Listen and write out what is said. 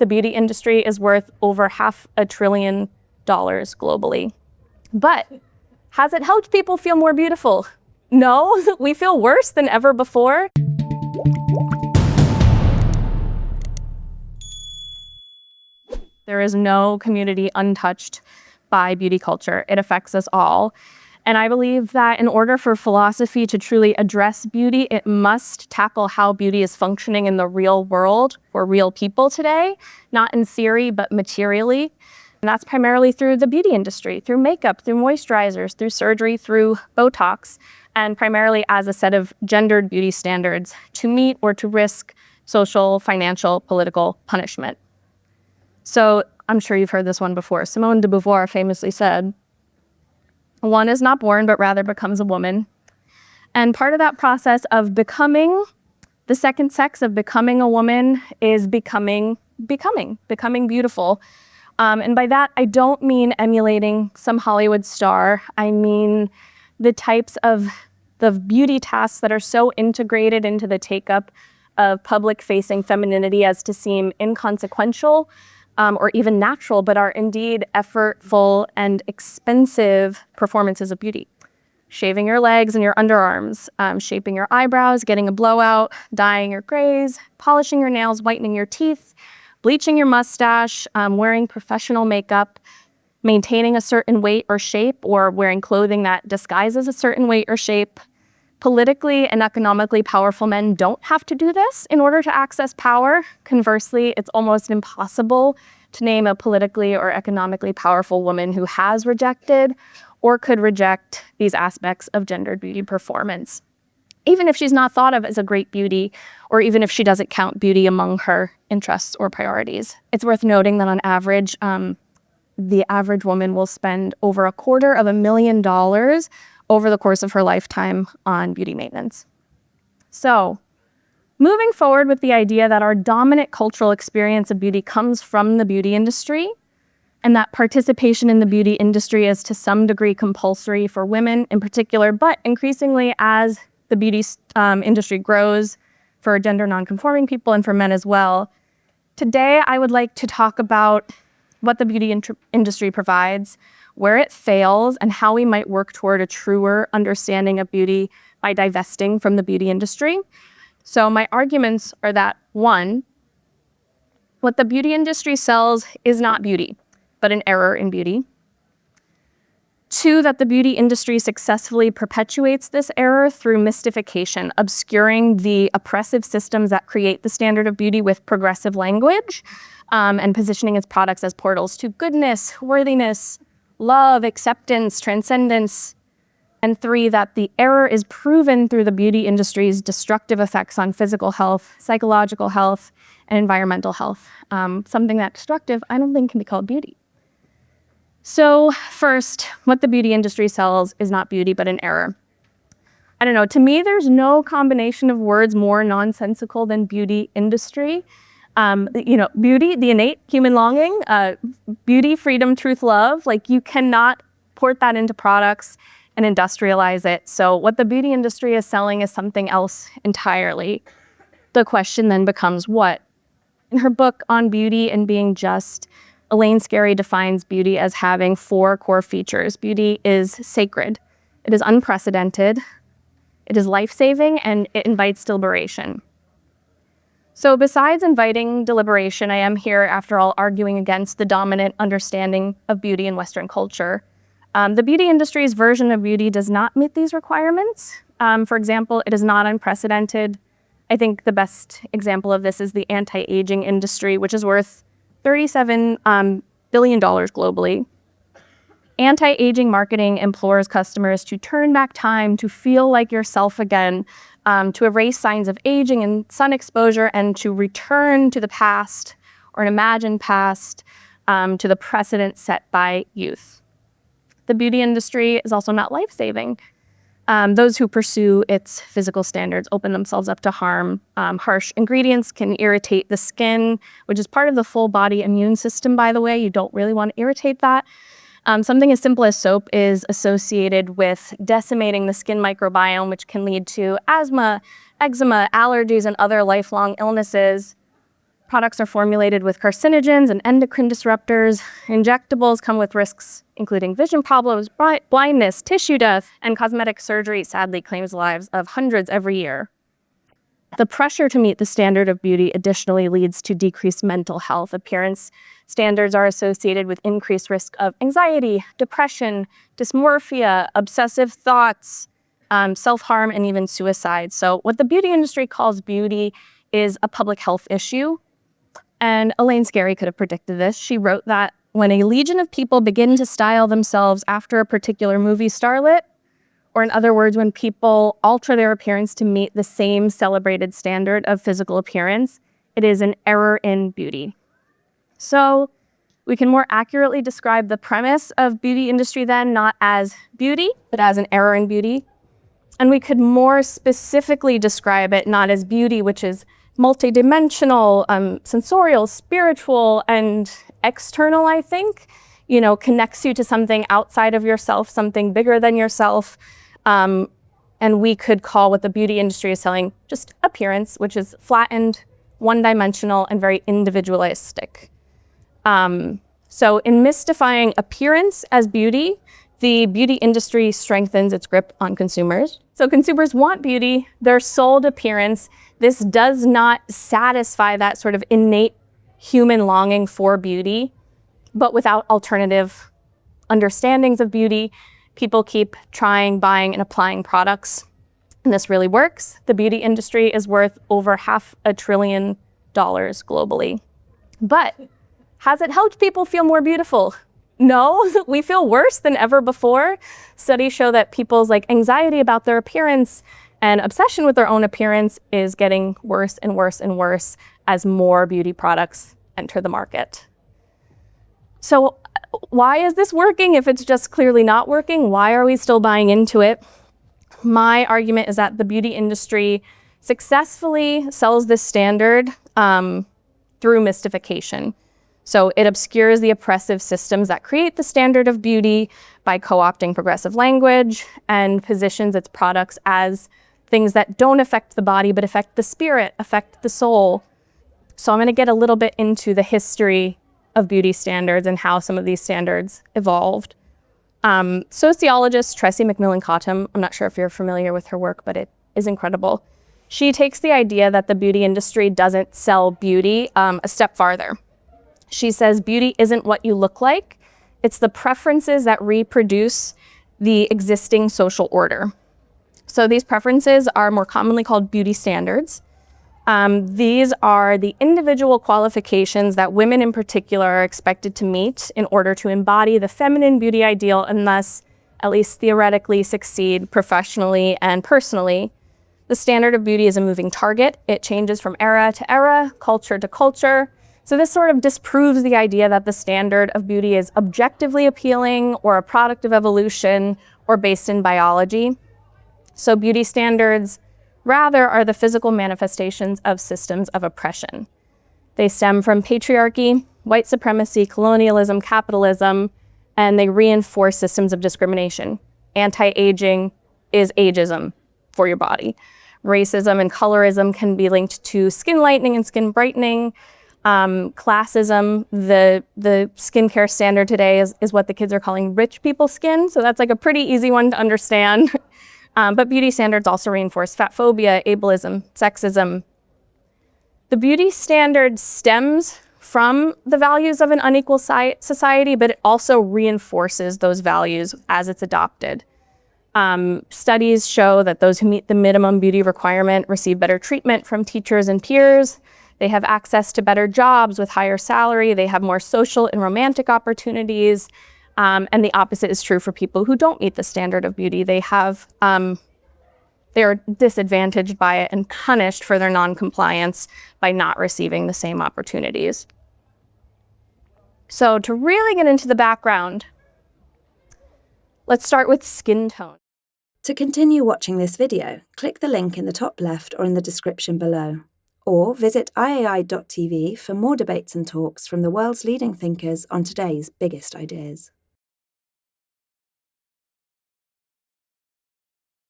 the beauty industry is worth over $500 billion globally. But has it helped people feel more beautiful? No, we feel worse than ever before. There is no community untouched by beauty culture. It affects us all. And I believe that in order for philosophy to truly address beauty, it must tackle how beauty is functioning in the real world for real people today, not in theory, but materially. And that's primarily through the beauty industry, through makeup, through moisturizers, through surgery, through Botox, and primarily as a set of gendered beauty standards to meet or to risk social, financial, political punishment. So I'm sure you've heard this one before. Simone de Beauvoir famously said, "One is not born, but rather becomes a woman." And part of that process of becoming the second sex, of becoming a woman, is becoming beautiful. And by that, I don't mean emulating some Hollywood star. I mean the types of the beauty tasks that are so integrated into the take-up of public-facing femininity as to seem inconsequential or even natural, but are indeed effortful and expensive performances of beauty. Shaving your legs and your underarms, shaping your eyebrows, getting a blowout, dyeing your grays, polishing your nails, whitening your teeth, bleaching your mustache, wearing professional makeup, maintaining a certain weight or shape, or wearing clothing that disguises a certain weight or shape. Politically and economically powerful men don't have to do this in order to access power. Conversely, it's almost impossible to name a politically or economically powerful woman who has rejected or could reject these aspects of gendered beauty performance, even if she's not thought of as a great beauty, or even if she doesn't count beauty among her interests or priorities. It's worth noting that on average, the average woman will spend over $250,000 over the course of her lifetime on beauty maintenance. So, moving forward with the idea that our dominant cultural experience of beauty comes from the beauty industry, and that participation in the beauty industry is to some degree compulsory for women in particular, but increasingly as the beauty industry grows for gender nonconforming people and for men as well. Today, I would like to talk about what the beauty industry provides, where it fails, and how we might work toward a truer understanding of beauty by divesting from the beauty industry. So my arguments are that, 1, what the beauty industry sells is not beauty, but an error in beauty. 2, that the beauty industry successfully perpetuates this error through mystification, obscuring the oppressive systems that create the standard of beauty with progressive language, and positioning its products as portals to goodness, worthiness, love, acceptance, transcendence. And 3, that the error is proven through the beauty industry's destructive effects on physical health, psychological health, and environmental health. Something that destructive I don't think can be called beauty. So first, what the beauty industry sells is not beauty, but an error. I don't know, to me, there's no combination of words more nonsensical than beauty industry. Beauty, the innate human longing, beauty, freedom, truth, love, like you cannot port that into products and industrialize it. So what the beauty industry is selling is something else entirely. The question then becomes what? In her book on beauty and being just, Elaine Scarry defines beauty as having 4 core features. Beauty is sacred, it is unprecedented, it is life-saving, and it invites deliberation. So besides inviting deliberation, I am here, after all, arguing against the dominant understanding of beauty in Western culture. The beauty industry's version of beauty does not meet these requirements. For example, it is not unprecedented. I think the best example of this is the anti-aging industry, which is worth $37 billion globally. Anti-aging marketing implores customers to turn back time, to feel like yourself again, to erase signs of aging and sun exposure, and to return to the past or an imagined past, to the precedent set by youth. The beauty industry is also not life-saving. Those who pursue its physical standards open themselves up to harm. Harsh ingredients can irritate the skin, which is part of the full body immune system, by the way. You don't really want to irritate that. Something as simple as soap is associated with decimating the skin microbiome, which can lead to asthma, eczema, allergies, and other lifelong illnesses. Products are formulated with carcinogens and endocrine disruptors. Injectables come with risks including vision problems, blindness, tissue death, and cosmetic surgery sadly claims the lives of hundreds every year. The pressure to meet the standard of beauty additionally leads to decreased mental health. Appearance standards are associated with increased risk of anxiety, depression, dysmorphia, obsessive thoughts, self-harm, and even suicide. So what the beauty industry calls beauty is a public health issue. And Elaine Scarry could have predicted this. She wrote that when a legion of people begin to style themselves after a particular movie starlet, or in other words, when people alter their appearance to meet the same celebrated standard of physical appearance, it is an error in beauty. So we can more accurately describe the premise of beauty industry then, not as beauty, but as an error in beauty. And we could more specifically describe it not as beauty, which is multidimensional, sensorial, spiritual, and external, I think, connects you to something outside of yourself, something bigger than yourself. And we could call what the beauty industry is selling just appearance, which is flattened, one-dimensional, and very individualistic. So in mystifying appearance as beauty, the beauty industry strengthens its grip on consumers. So consumers want beauty, they're sold appearance. This does not satisfy that sort of innate human longing for beauty, but without alternative understandings of beauty, people keep trying, buying, and applying products. And this really works. The beauty industry is worth over $500 billion globally. But has it helped people feel more beautiful? No, we feel worse than ever before. Studies show that people's anxiety about their appearance and obsession with their own appearance is getting worse and worse and worse as more beauty products enter the market. So why is this working if it's just clearly not working? Why are we still buying into it? My argument is that the beauty industry successfully sells this standard through mystification. So it obscures the oppressive systems that create the standard of beauty by co-opting progressive language and positions its products as things that don't affect the body, but affect the spirit, affect the soul. So I'm going to get a little bit into the history of beauty standards and how some of these standards evolved. Sociologist Tressie McMillan Cottom, I'm not sure if you're familiar with her work, but it is incredible. She takes the idea that the beauty industry doesn't sell beauty a step farther. She says beauty isn't what you look like, it's the preferences that reproduce the existing social order. So these preferences are more commonly called beauty standards. These are the individual qualifications that women in particular are expected to meet in order to embody the feminine beauty ideal and thus, at least theoretically, succeed professionally and personally. The standard of beauty is a moving target. It changes from era to era, culture to culture. So this sort of disproves the idea that the standard of beauty is objectively appealing or a product of evolution or based in biology. So beauty standards rather are the physical manifestations of systems of oppression. They stem from patriarchy, white supremacy, colonialism, capitalism, and they reinforce systems of discrimination. Anti-aging is ageism for your body. Racism and colorism can be linked to skin lightening and skin brightening. Classism, the skincare standard today is what the kids are calling rich people skin. So that's a pretty easy one to understand. But beauty standards also reinforce fat phobia, ableism, sexism. The beauty standard stems from the values of an unequal society, but it also reinforces those values as it's adopted. Studies show that those who meet the minimum beauty requirement receive better treatment from teachers and peers. They have access to better jobs with higher salary. They have more social and romantic opportunities. And the opposite is true for people who don't meet the standard of beauty. They are disadvantaged by it and punished for their non-compliance by not receiving the same opportunities. So to really get into the background, let's start with skin tone. To continue watching this video, click the link in the top left or in the description below. Or visit iai.tv for more debates and talks from the world's leading thinkers on today's biggest ideas.